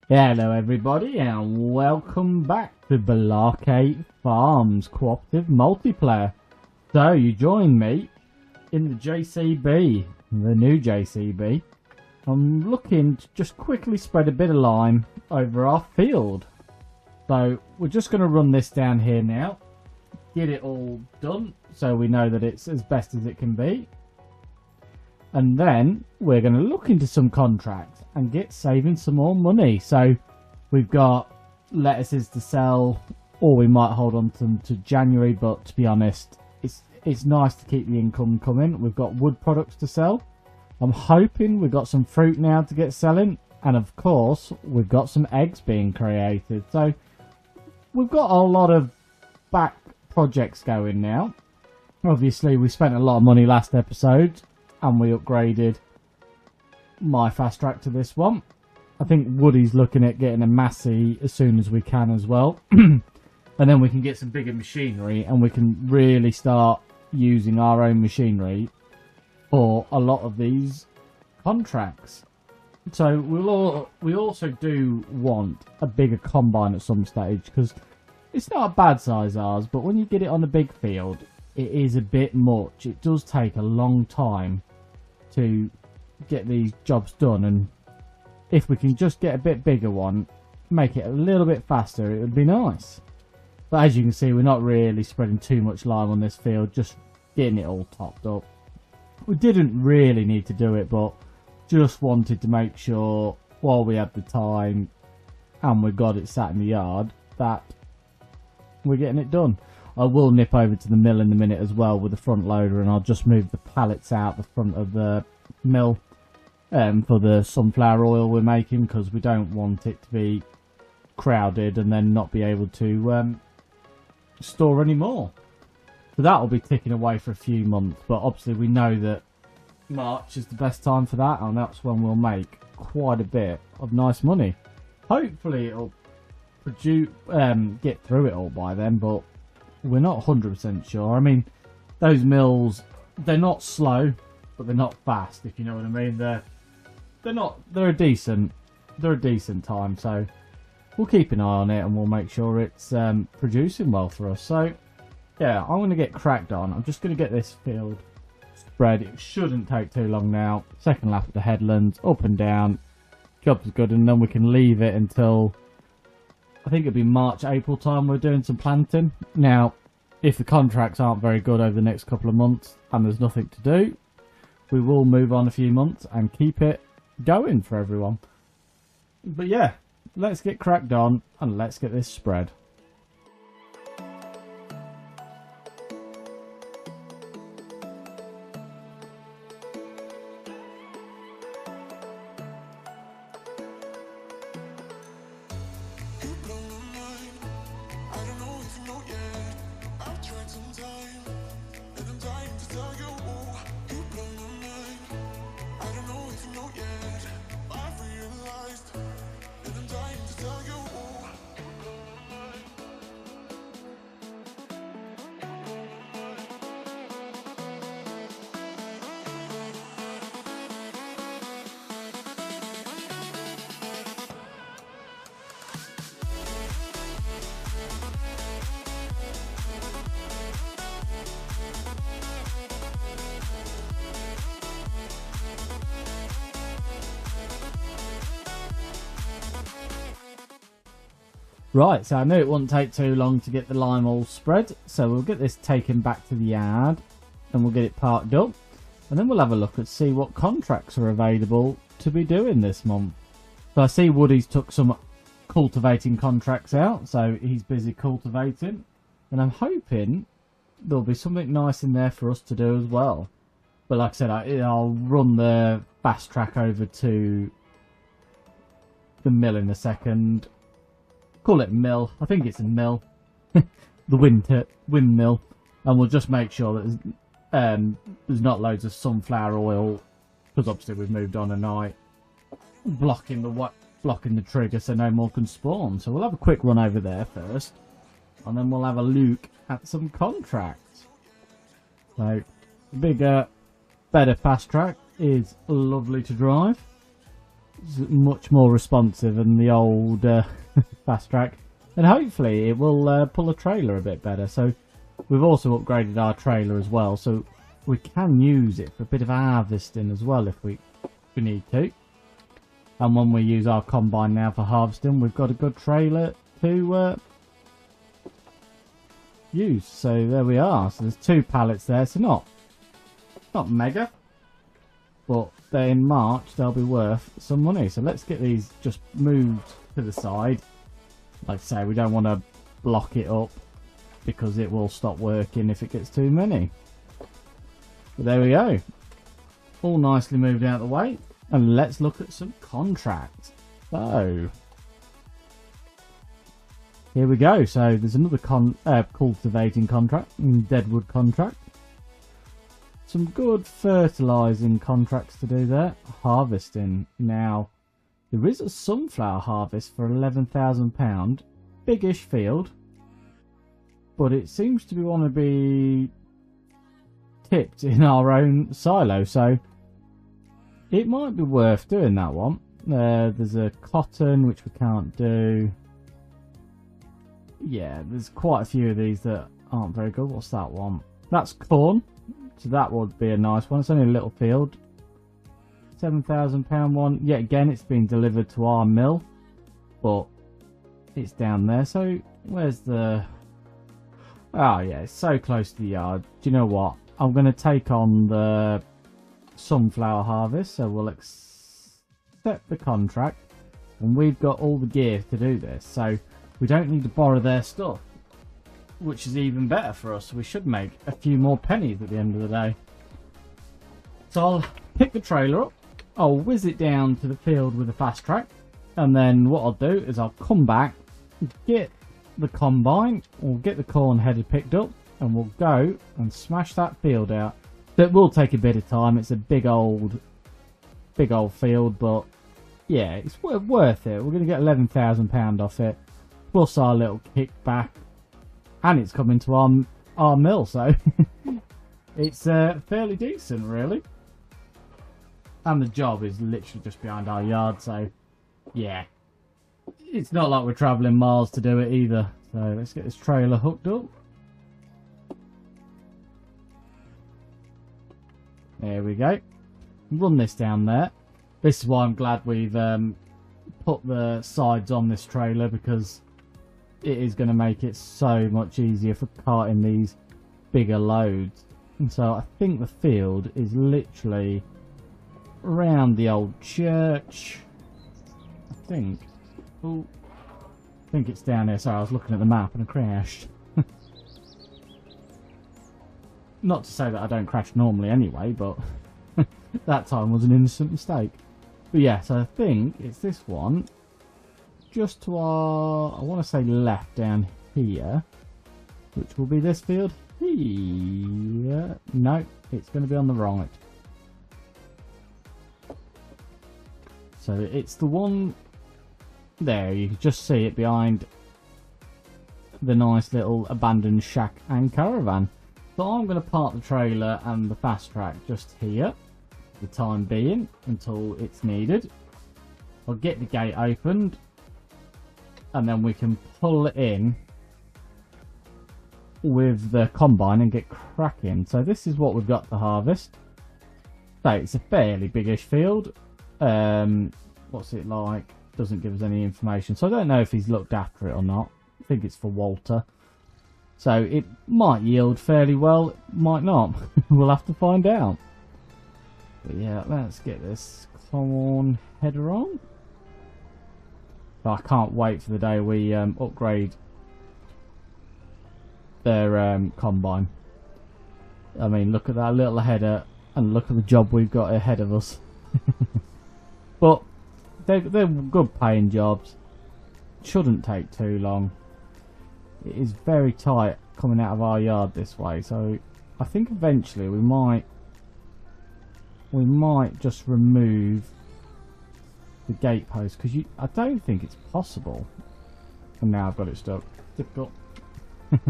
Hello everybody and welcome back to Balarkate Farms Cooperative Multiplayer. So you join me in the JCB, the new JCB. I'm looking to just quickly spread a bit of lime over our field. So we're just going to run this down here now, get it all done so we know that it's as best as it can be. And then we're going to look into some contracts and get saving some more money. So we've got lettuces to sell, or we might hold on to them to January. But to be honest, it's nice to keep the income coming. We've got wood products to sell. I'm hoping we've got some fruit now to get selling. And of course, we've got some eggs being created. So we've got a lot of back projects going now. Obviously, we spent a lot of money last episode. And we upgraded my fast track to this one. I think Woody's looking at getting a MASSEY as soon as we can as well. And then we can get some bigger machinery and we can really start using our own machinery for a lot of these contracts. So we also do want a bigger combine at some stage, because it's not a bad size ours, but when you get it on a big field, it is a bit much. It does take a long time to get these jobs done, and if we can just get a bit bigger one, make it a little bit faster, it would be nice. But as you can see, we're not really spreading too much lime on this field, just getting it all topped up. We didn't really need to do it, but just wanted to make sure while we had the time and we got it sat in the yard that we're getting it done. I will nip over to the mill in a minute as well with the front loader, and I'll just move the pallets out the front of the mill for the sunflower oil we're making, because we don't want it to be crowded and then not be able to store any more. So that will be ticking away for a few months, but obviously we know that March is the best time for that, and that's when we'll make quite a bit of nice money. Hopefully it'll produce, get through it all by then, but we're not 100% sure. I mean, those mills, they're not slow, but they're not fast, if you know what I mean. They're a decent time, so we'll keep an eye on it and we'll make sure it's producing well for us. So yeah, I'm going to get cracked on. I'm just going to get this field spread. It shouldn't take too long now. Second lap of the headlands, up and down, job's good, and then we can leave it until I think it'll be March, April time we're doing some planting. Now, if the contracts aren't very good over the next couple of months and there's nothing to do, we will move on a few months and keep it going for everyone. But yeah, let's get cracked on and let's get this spread. Right, so I knew it wouldn't take too long to get the lime all spread, so we'll get this taken back to the yard and we'll get it parked up, and then we'll have a look and see what contracts are available to be doing this month. So I see Woody's took some cultivating contracts out, so he's busy cultivating, and I'm hoping there'll be something nice in there for us to do as well. But like I said, I'll run the fast track over to the mill in a second. Call it mill. I think it's a mill. The windmill. And we'll just make sure that there's not loads of sunflower oil, because obviously we've moved on a night, blocking the trigger so no more can spawn. So we'll have a quick run over there first, and then we'll have a look at some contracts. So bigger, better fast track is lovely to drive. It's much more responsive than the old fast track, and hopefully it will pull a trailer a bit better. So we've also upgraded our trailer as well, so we can use it for a bit of harvesting as well if we need to. And when we use our combine now for harvesting, we've got a good trailer to use. So there we are. So there's 2 pallets there, so not mega, but in March they'll be worth some money. So let's get these just moved to the side. Like I say, we don't want to block it up because it will stop working if it gets too many. But there we go, all nicely moved out of the way, and let's look at some contracts. So here we go. So there's another cultivating contract, deadwood contract. Some good fertilising contracts to do there. Harvesting. Now, there is a sunflower harvest for £11,000. Biggish field. But it seems to want to be tipped in our own silo. So, it might be worth doing that one. There's a cotton, which we can't do. Yeah, there's quite a few of these that aren't very good. What's that one? That's corn. So that would be a nice one. It's only a little field. £7,000 one. Yet again, it's been delivered to our mill, but it's down there. So where's the... Oh yeah, it's so close to the yard. Do you know what? I'm going to take on the sunflower harvest. So we'll accept the contract. And we've got all the gear to do this. So we don't need to borrow their stuff, which is even better for us. We should make a few more pennies at the end of the day. So I'll pick the trailer up. I'll whiz it down to the field with a fast track. And then what I'll do is I'll come back, get the combine, or get the corn headed picked up, and we'll go and smash that field out. It will take a bit of time. It's a big old field, but yeah, it's worth it. We're going to get £11,000 off it, plus our little kickback, and it's coming to our mill, so it's fairly decent, really. And the job is literally just behind our yard, so yeah, it's not like we're travelling miles to do it either. So let's get this trailer hooked up. There we go. Run this down there. This is why I'm glad we've put the sides on this trailer, because it is going to make it so much easier for carting these bigger loads. And so I think the field is literally around the old church. I think. Oh, I think it's down here. Sorry, I was looking at the map and I crashed. Not to say that I don't crash normally anyway, but that time was an innocent mistake. But yeah, so I think it's this one. Just to our, I want to say left down here, which will be this field here. No, it's going to be on the right. So it's the one there. You can just see it behind the nice little abandoned shack and caravan. So I'm going to park the trailer and the fast track just here for the time being until it's needed. I'll get the gate opened, and then we can pull it in with the combine and get cracking. So this is what we've got to harvest. So it's a fairly biggish field. What's it like? Doesn't give us any information. So I don't know if he's looked after it or not. I think it's for Walter. So it might yield fairly well, it might not. We'll have to find out. But yeah, let's get this corn header on. I can't wait for the day we upgrade their combine. I mean, look at that little header and look at the job we've got ahead of us. But they're good paying jobs. Shouldn't take too long. It is very tight coming out of our yard this way, so I think eventually we might just remove the gate post, because I don't think it's possible. And now I've got it stuck. Difficult. Let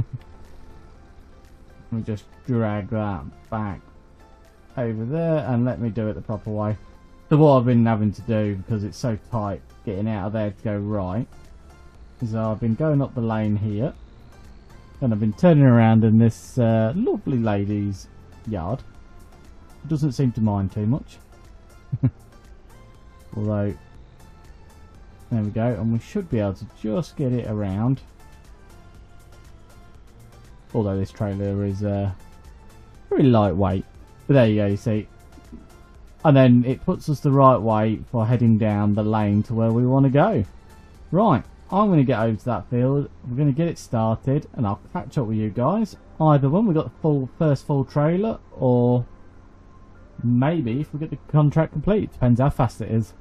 me just drag that back over there and let me do it the proper way. So what I've been having to do, because it's so tight getting out of there to go right, is I've been going up the lane here, and I've been turning around in this lovely lady's yard. Doesn't seem to mind too much. Although, there we go, and we should be able to just get it around. Although this trailer is very lightweight. But there you go, you see. And then it puts us the right way for heading down the lane to where we want to go. Right, I'm going to get over to that field. We're going to get it started, and I'll catch up with you guys. Either when we got the first full trailer, or maybe if we get the contract complete. Depends how fast it is.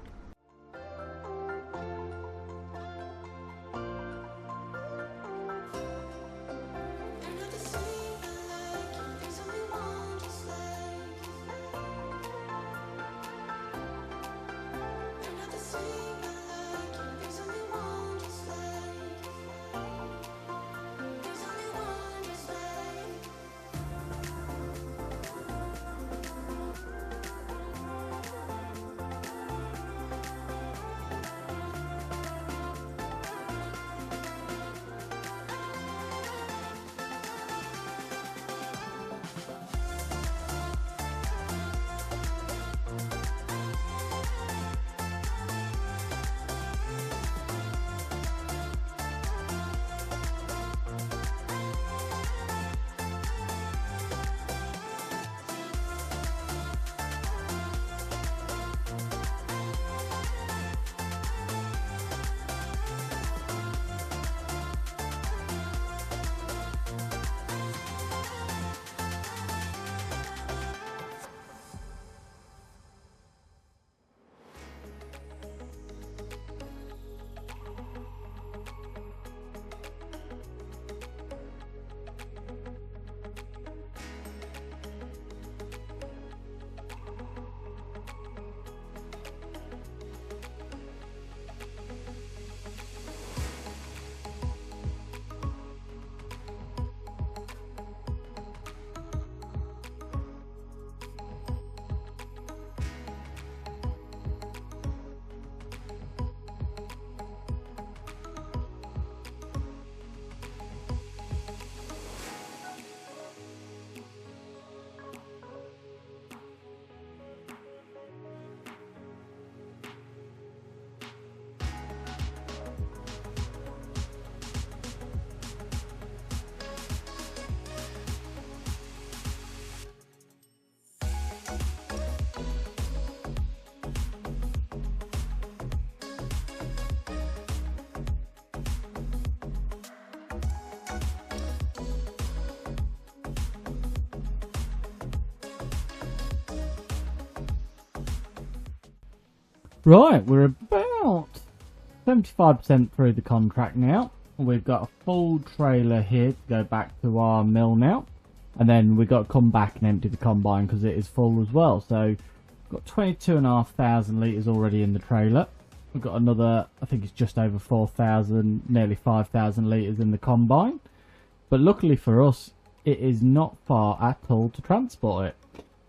Right, we're about 75% through the contract now. We've got a full trailer here to go back to our mill now. And then we've got to come back and empty the combine because it is full as well. So we've got 22,500 litres already in the trailer. We've got another, I think it's just over 4,000, nearly 5,000 litres in the combine. But luckily for us, it is not far at all to transport it.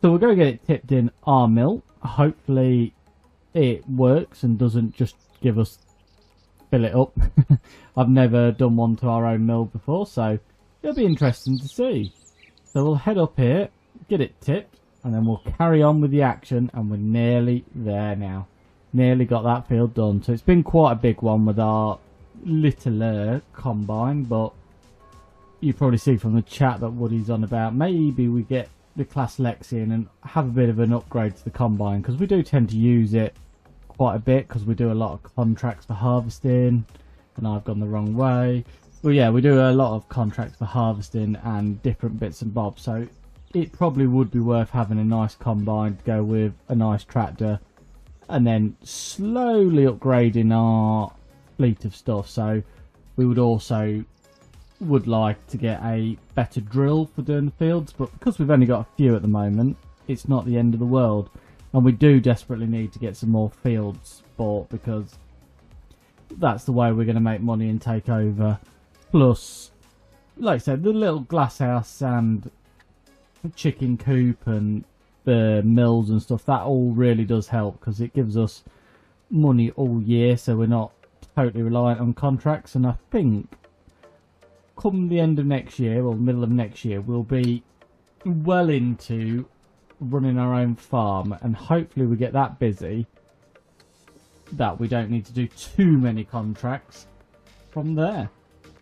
So we're going to get it tipped in our mill. Hopefully it works and doesn't just give us fill it up. I've never done one to our own mill before, so it'll be interesting to see. So we'll head up here, get it tipped, and then we'll carry on with the action, and we're nearly there now. Nearly got that field done. So it's been quite a big one with our littler combine, but you probably see from the chat that Woody's on about maybe we get the Class Lex in and have a bit of an upgrade to the combine, because we do tend to use it quite a bit because we do a lot of contracts for harvesting. And I've gone the wrong way. Well, yeah, we do a lot of contracts for harvesting and different bits and bobs, so it probably would be worth having a nice combine to go with a nice tractor, and then slowly upgrading our fleet of stuff. So we would also like to get a better drill for doing the fields, but because we've only got a few at the moment, it's not the end of the world. And we do desperately need to get some more fields bought, because that's the way we're going to make money and take over. Plus, like I said, the little glass house and chicken coop and the mills and stuff, that all really does help because it gives us money all year, so we're not totally reliant on contracts. And I think come the end of next year or middle of next year, we'll be well into running our own farm, and hopefully we get that busy that we don't need to do too many contracts from there.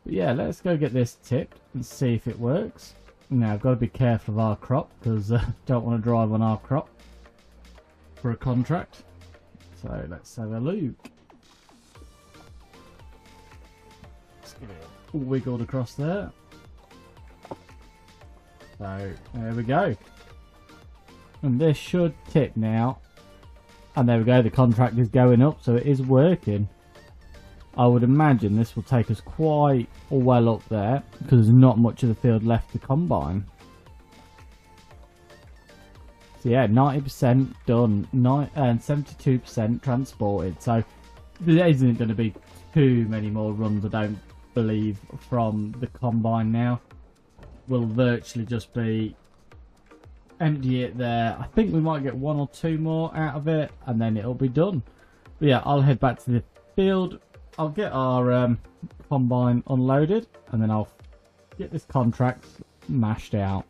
But yeah, let's go get this tipped and see if it works. Now I've got to be careful of our crop because don't want to drive on our crop for a contract. So let's have a look. Let's get it all wiggled across there. So there we go. And this should tip now. And there we go, the contract is going up, so it is working. I would imagine this will take us quite well up there because there's not much of the field left to combine. So yeah, 90% done, and 72% transported. So there isn't going to be too many more runs, I don't believe, from the combine now. We'll virtually just be empty it there. I think we might get one or two more out of it and then it'll be done. But yeah, I'll head back to the field. I'll get our combine unloaded and then I'll get this contract mashed out.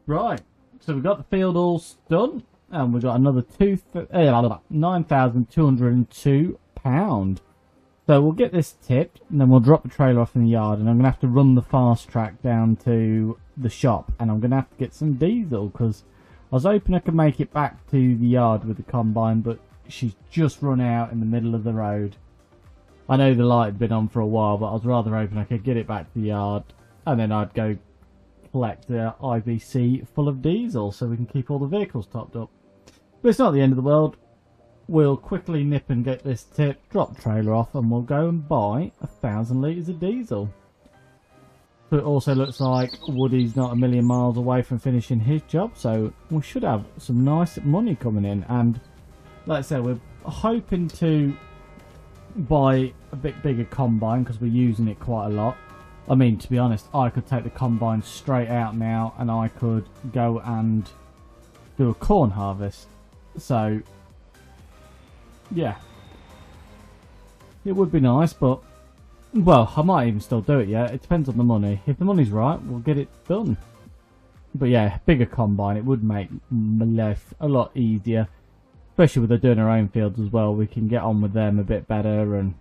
Right, so we've got the field all done, and we've got another £9,202. So we'll get this tipped, and then we'll drop the trailer off in the yard, and I'm going to have to run the fast track down to the shop, and I'm going to have to get some diesel, because I was hoping I could make it back to the yard with the combine, but she's just run out in the middle of the road. I know the light had been on for a while, but I was rather hoping I could get it back to the yard, and then I'd go collect the IBC full of diesel so we can keep all the vehicles topped up. But it's not the end of the world. We'll quickly nip and get this tip, drop the trailer off, and we'll go and buy 1,000 litres of diesel. But it also looks like Woody's not a million miles away from finishing his job, so we should have some nice money coming in. And like I said, we're hoping to buy a bit bigger combine because we're using it quite a lot. I mean, to be honest, I could take the combine straight out now and I could go and do a corn harvest. So, yeah. It would be nice, but, well, I might even still do it, yeah. It depends on the money. If the money's right, we'll get it done. But yeah, bigger combine, it would make my life a lot easier. Especially with us doing our own fields as well. We can get on with them a bit better, and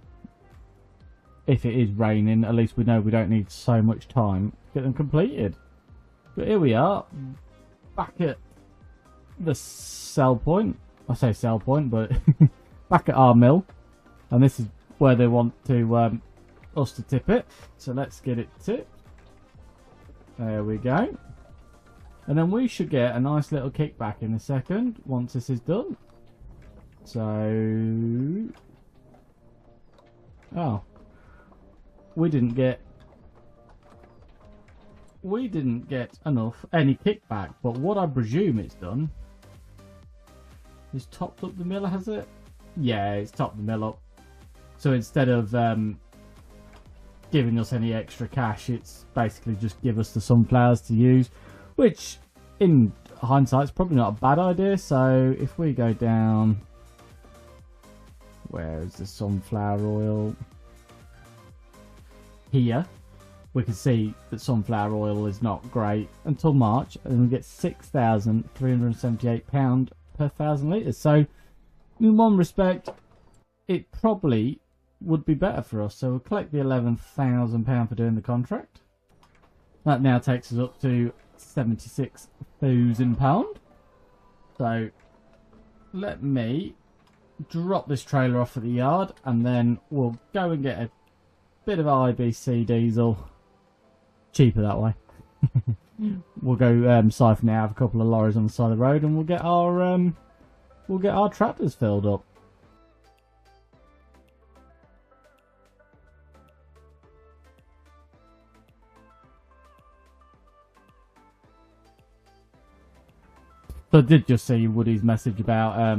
if it is raining, at least we know we don't need so much time to get them completed. But here we are, back at the sell point. I say sell point, but back at our mill. And this is where they want to us to tip it. So let's get it tipped. There we go. And then we should get a nice little kickback in a second once this is done. So, oh, we didn't get any kickback. But what I presume it's done is topped up the mill, has it? Yeah, it's topped the mill up. So instead of giving us any extra cash, it's basically just give us the sunflowers to use, which in hindsight is probably not a bad idea. So if we go down, where is the sunflower oil? Here, we can see that sunflower oil is not great until March, and we get £6,378 per 1,000 litres. So in one respect, it probably would be better for us. So we'll collect the £11,000 for doing the contract. That now takes us up to £76,000. So let me drop this trailer off at the yard, and then we'll go and get a bit of IBC diesel. Cheaper that way. We'll go siphon out, have a couple of lorries on the side of the road, and we'll get our tractors filled up. So I did just see Woody's message about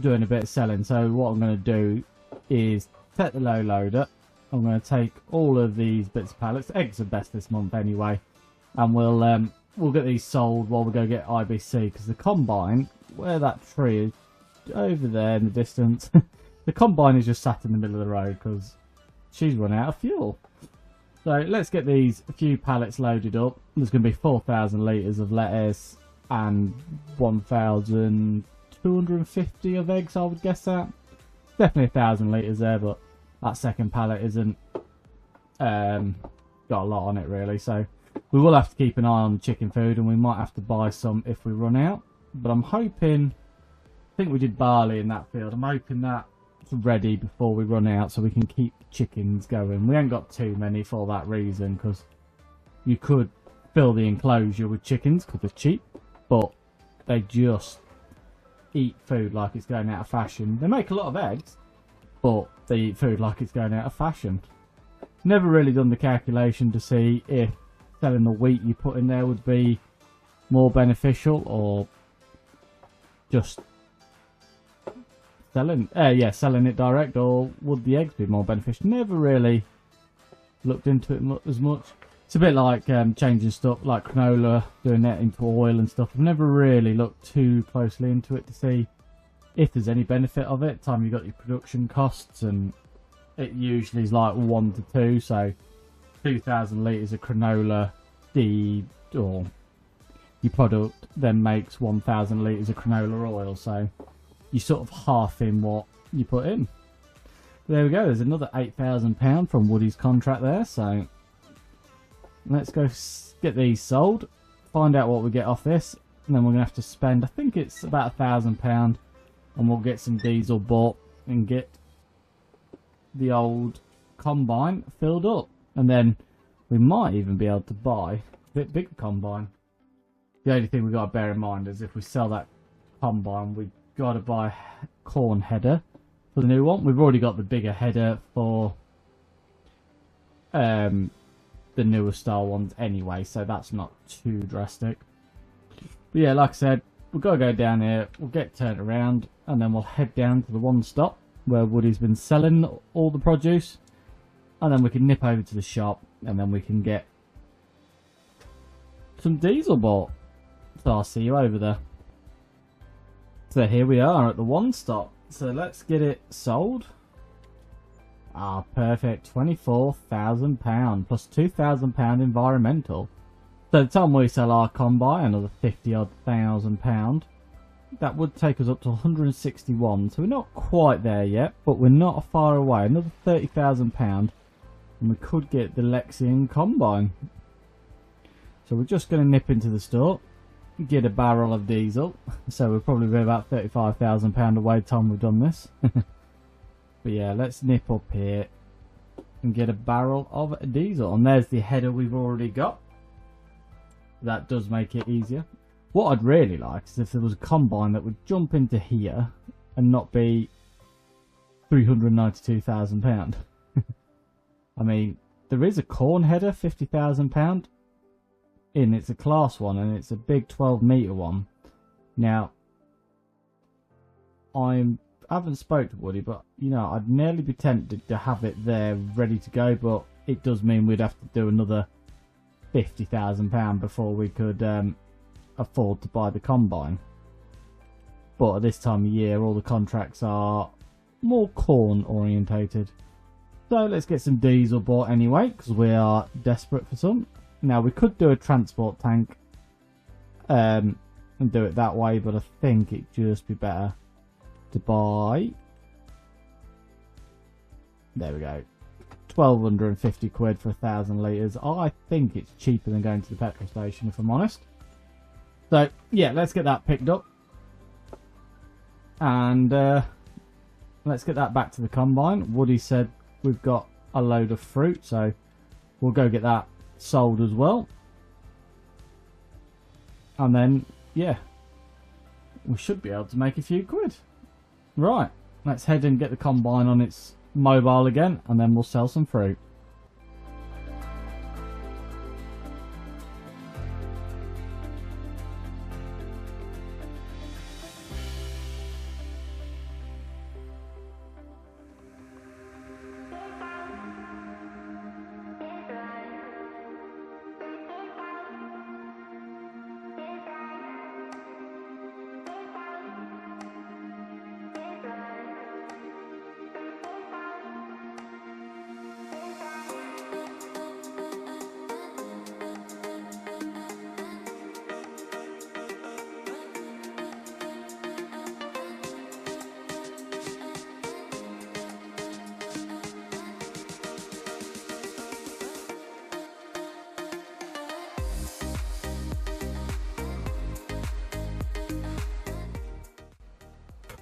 doing a bit of selling. So what I'm going to do is set the low loader. I'm going to take all of these bits of pallets. Eggs are best this month anyway, and we'll get these sold while we go get IBC, because the combine, where that tree is over there in the distance, the combine is just sat in the middle of the road because she's run out of fuel. So let's get these few pallets loaded up. There's going to be 4,000 litres of lettuce and 1,250 of eggs, I would guess that. Definitely 1,000 litres there, but that second pallet isn't got a lot on it really. So we will have to keep an eye on chicken food, and we might have to buy some if we run out. But I'm hoping, I think we did barley in that field. I'm hoping that's ready before we run out, so we can keep chickens going. We ain't got too many for that reason, because you could fill the enclosure with chickens because they're cheap, but they just eat food like it's going out of fashion. They make a lot of eggs, but they eat food like it's going out of fashion. Never really done the calculation to see if selling the wheat you put in there would be more beneficial, or just selling it direct, or would the eggs be more beneficial. Never really looked into it as much. It's a bit like changing stuff like canola, doing that into oil and stuff. I've never really looked too closely into it to see if there's any benefit of it. Time you got your production costs, and it usually is like 1 to 2. So 2,000 litres of canola feed, or your product then makes 1,000 litres of canola oil. So you sort of half in what you put in. There we go. There's another £8,000 from Woody's contract there. So let's go get these sold, find out what we get off this, and then we're going to have to spend, I think it's about £1,000, and we'll get some diesel bought and get the old combine filled up. And then we might even be able to buy a bit bigger combine. The only thing we've got to bear in mind is if we sell that combine, we've got to buy a corn header for the new one. We've already got the bigger header for the newer style ones anyway, so that's not too drastic. But yeah, like I said, we've got to go down here, we'll get turned around, and then we'll head down to the one stop where Woody's been selling all the produce, and then we can nip over to the shop, and then we can get some diesel bought. So I'll see you over there. So here we are at the one stop, so let's get it sold. Ah, perfect. £24,000 plus £2,000 environmental. So the time we sell our combine, another 50-odd £1,000, that would take us up to 161. So we're not quite there yet, but we're not far away. Another £30,000, and we could get the Lexian combine. So we're just going to nip into the store, get a barrel of diesel. So we'll probably be about £35,000 away by the time we've done this. But yeah, let's nip up here and get a barrel of diesel. And there's the header we've already got. That does make it easier. What I'd really like is if there was a combine that would jump into here and not be £392,000. I mean, there is a corn header, £50,000 in. It's a class one and it's a big 12-metre one. Now, I haven't spoke to Woody, but you know, I'd nearly be tempted to have it there ready to go, but it does mean we'd have to do another £50,000 before we could afford to buy the combine. But at this time of year, all the contracts are more corn orientated. So let's get some diesel bought anyway, because we are desperate for some. Now we could do a transport tank and do it that way, but I think it'd just be better to buy, there we go, 1,250 quid for 1,000 litres. I think it's cheaper than going to the petrol station, if I'm honest. So yeah, let's get that picked up and let's get that back to the combine. Woody said we've got a load of fruit, so we'll go get that sold as well, and then yeah, we should be able to make a few quid. Right, let's head and get the combine on its mobile again, and then we'll sell some fruit.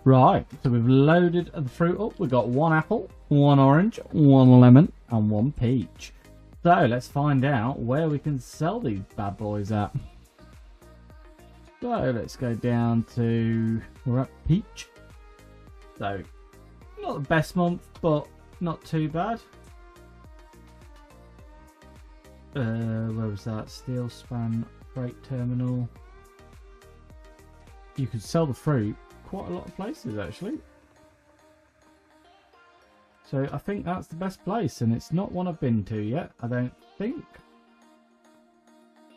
Right, so we've loaded the fruit up. We've got 1 apple, 1 orange, 1 lemon, and 1 peach. So let's find out where we can sell these bad boys at. So let's go down to, we're at peach. So not the best month, but not too bad. Where was that? Steel span freight terminal. You could sell the fruit quite a lot of places actually, so I think that's the best place, and it's not one I've been to yet, I don't think.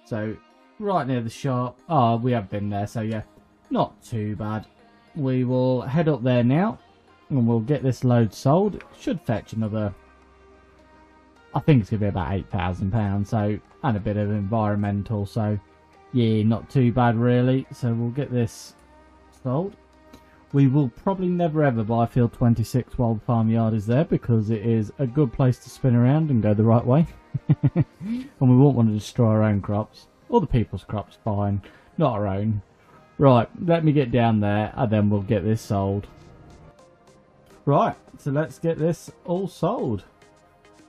So right near the shop. Oh, we have been there, so yeah, not too bad. We will head up there now and we'll get this load sold. It should fetch another, I think it's gonna be about £8,000, so, and a bit of environmental, so yeah, not too bad really. So we'll get this sold. We will probably never ever buy Field 26 while the farmyard is there, because it is a good place to spin around and go the right way. And we won't want to destroy our own crops. Other people's crops, fine. Not our own. Right, let me get down there and then we'll get this sold. Right, so let's get this all sold.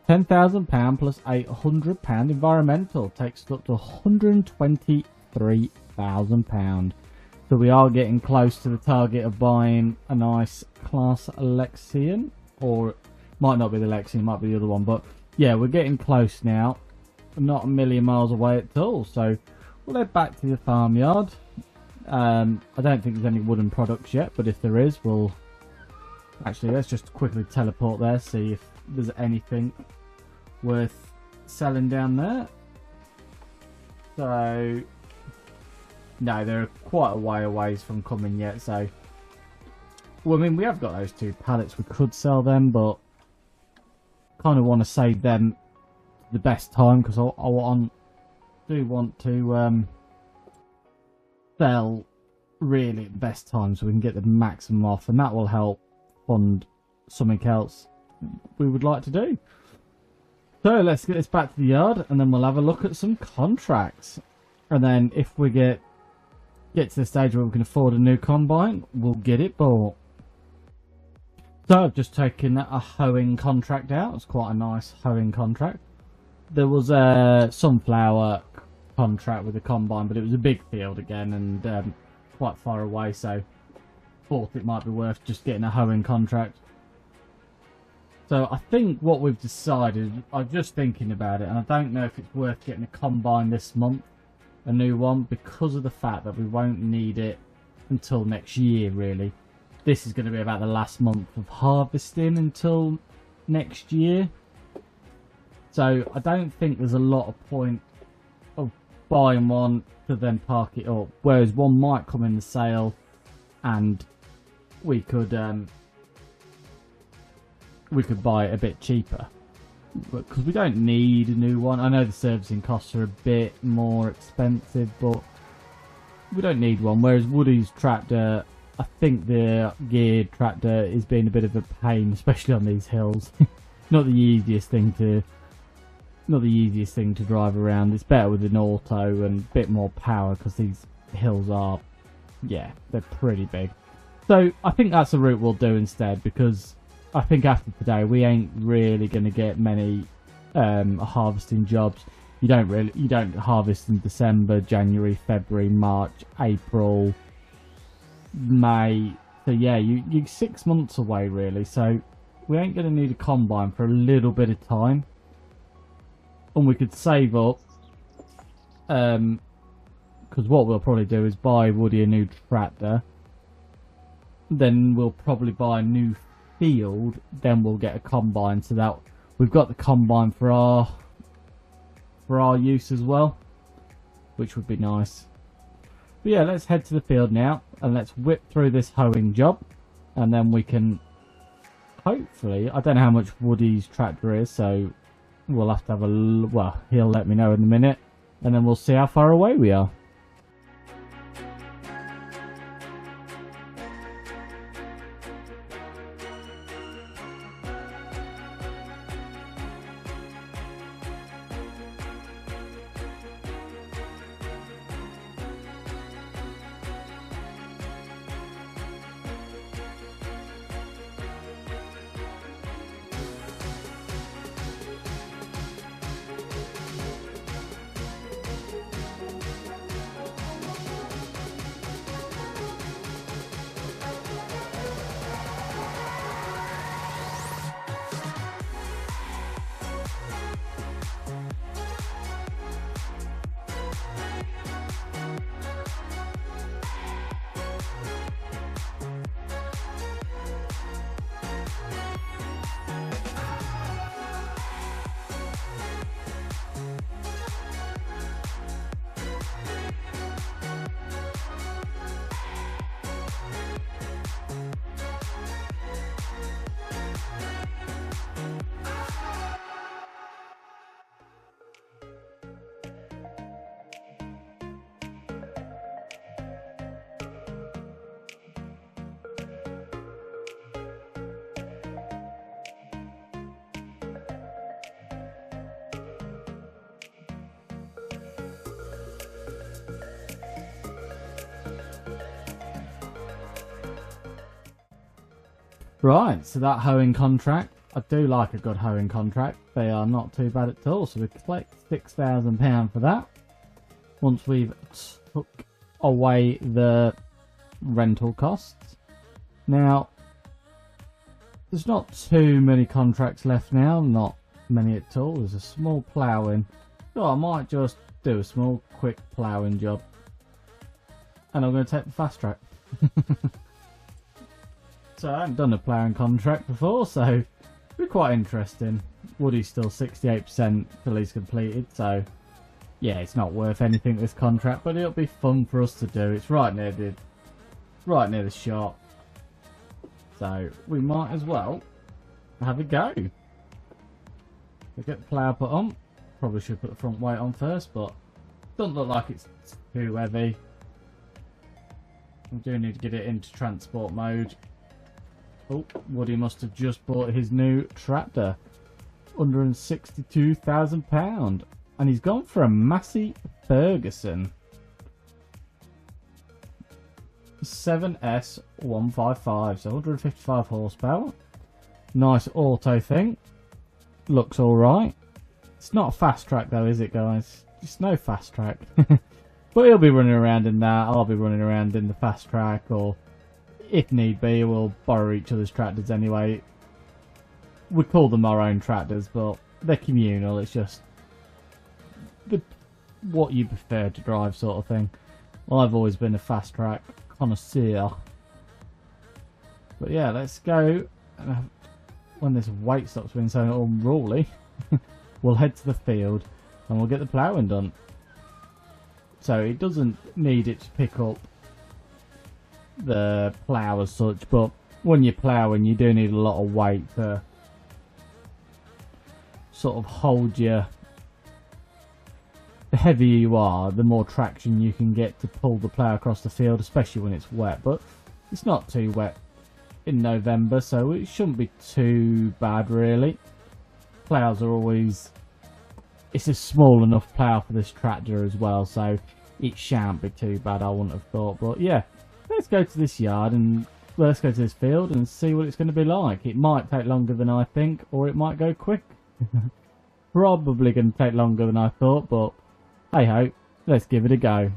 £10,000 plus £800 environmental takes us up to £123,000. So we are getting close to the target of buying a nice class Lexian, or it might not be the Lexian, it might be the other one, but yeah, we're getting close now. Not a million miles away at all. So we'll head back to the farmyard. I don't think there's any wooden products yet, but if there is, we'll actually, let's just quickly teleport there, see if there's anything worth selling down there. So no, they're quite a way away from coming yet, so well, I mean, we have got those 2 pallets, we could sell them, but kind of want to save them the best time, because I do want to sell really at the best time so we can get the maximum off, and that will help fund something else we would like to do. So let's get this back to the yard and then we'll have a look at some contracts, and then if we get to the stage where we can afford a new combine, we'll get it bought. So I've just taken a hoeing contract out. It's quite a nice hoeing contract. There was a sunflower contract with a combine, but it was a big field again and quite far away, so thought it might be worth just getting a hoeing contract. So I think what we've decided, I'm just thinking about it, and I don't know if it's worth getting a combine this month, a new one, because of the fact that we won't need it until next year, really. This is going to be about the last month of harvesting until next year. So I don't think there's a lot of point of buying one to then park it up. Whereas one might come in the sale and we could buy it a bit cheaper. Because we don't need a new one. I know the servicing costs are a bit more expensive, but we don't need one. Whereas Woody's tractor, I think the geared tractor is being a bit of a pain, especially on these hills. Not the easiest thing to drive around. It's better with an auto and a bit more power because these hills are, yeah, they're pretty big. So I think that's the route we'll do instead, because I think after today we ain't really going to get many harvesting jobs. You don't harvest in December, January, February, March, April, May. So yeah, you're 6 months away really. So we ain't going to need a combine for a little bit of time, and we could save up. Because what we'll probably do is buy Woody a new tractor. Then we'll probably buy a new field. Then we'll get a combine, so that we've got the combine for our use as well, which would be nice. But yeah, let's head to the field now and let's whip through this hoeing job, and then we can hopefully, I don't know how much Woody's tractor is, so we'll have to have a, well, he'll let me know in a minute, and then we'll see how far away we are. Right, so that hoeing contract, I do like a good hoeing contract. They are not too bad at all, so we collect £6,000 for that. Once we've took away the rental costs. Now, there's not too many contracts left now, not many at all. There's a small ploughing, so I might just do a small quick ploughing job. And I'm going to take the fast track. So I haven't done a ploughing contract before, so it'll be quite interesting. Woody's still 68% till he's completed, so yeah, it's not worth anything, this contract, but it'll be fun for us to do. It's right near the shop, so we might as well have a go. We'll get the plough put on. Probably should put the front weight on first, but doesn't look like it's too heavy. We do need to get it into transport mode. Oh, Woody must have just bought his new tractor. £162,000. And he's gone for a MASSEY Ferguson 7S155. So 155 horsepower. Nice auto thing. Looks alright. It's not a fast track though, is it, guys? It's no fast track. But he'll be running around in that. I'll be running around in the fast track, or if need be, we'll borrow each other's tractors anyway. We call them our own tractors, but they're communal. It's just what you prefer to drive sort of thing. Well, I've always been a fast track connoisseur. But yeah, let's go. When this weight stops being so unruly, we'll head to the field and we'll get the ploughing done. So it doesn't need it to pick up the plough as such, but when you're ploughing you do need a lot of weight to sort of hold you. The heavier you are, the more traction you can get to pull the plough across the field, especially when it's wet. But it's not too wet in November, so it shouldn't be too bad really. Ploughs are always... It's a small enough plough for this tractor as well, so it shan't be too bad, I wouldn't have thought. But yeah, let's go to this yard and let's go to this field and see what it's going to be like. It might take longer than I think, or it might go quick. Probably going to take longer than I thought, but hey ho, let's give it a go.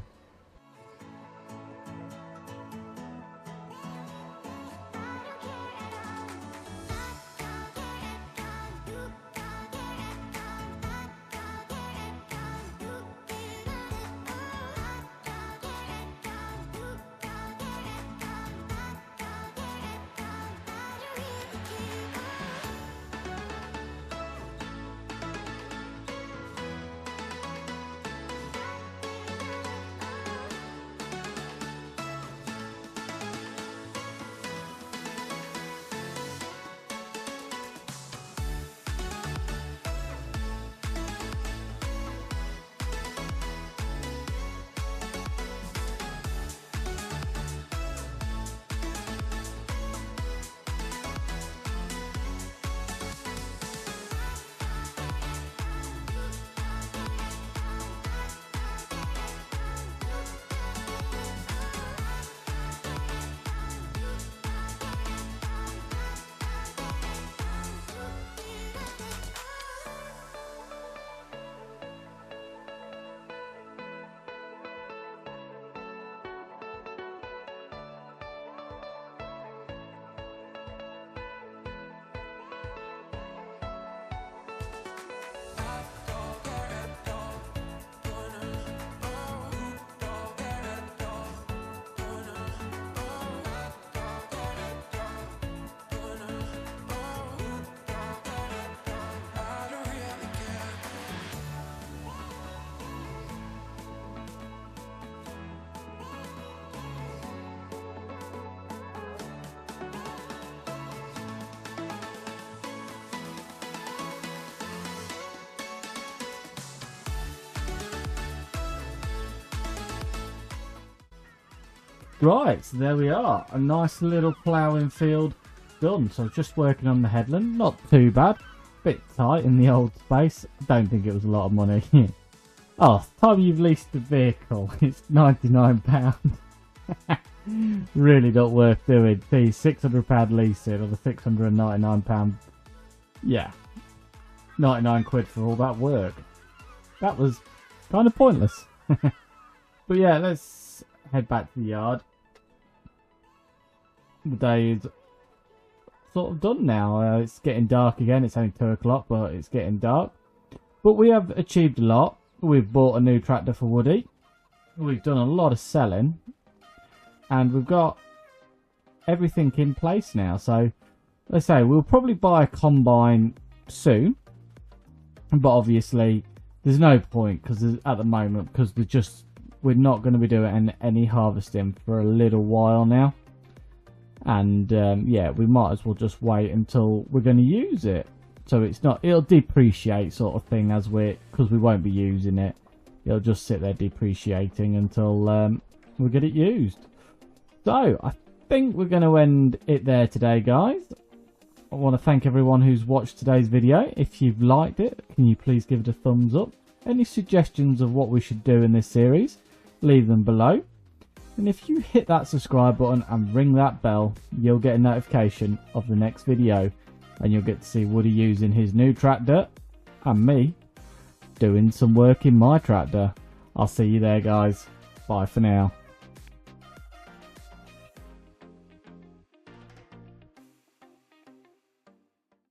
Right, so there we are. A nice little ploughing field done. So just working on the headland. Not too bad. Bit tight in the old space. Don't think it was a lot of money. Oh, time you've leased the vehicle. It's £99. Really not worth doing. See, £600 leasing or the £699. Yeah. 99 quid for all that work. That was kind of pointless. But yeah, let's head back to the yard. The day is sort of done now. It's getting dark again. It's only 2 o'clock, but it's getting dark. But we have achieved a lot. We've bought a new tractor for Woody. We've done a lot of selling. And we've got everything in place now. So, let's say we'll probably buy a combine soon. But obviously, there's no point because at the moment, because we're not going to be doing any harvesting for a little while now. And yeah, we might as well just wait until we're going to use it. So it'll depreciate sort of thing because we won't be using it. It'll just sit there depreciating until we get it used. So I think we're going to end it there today, guys. I want to thank everyone who's watched today's video. If you've liked it, can you please give it a thumbs up? Any suggestions of what we should do in this series, leave them below. And if you hit that subscribe button and ring that bell, you'll get a notification of the next video. And you'll get to see Woody using his new tractor and me doing some work in my tractor. I'll see you there, guys. Bye for now.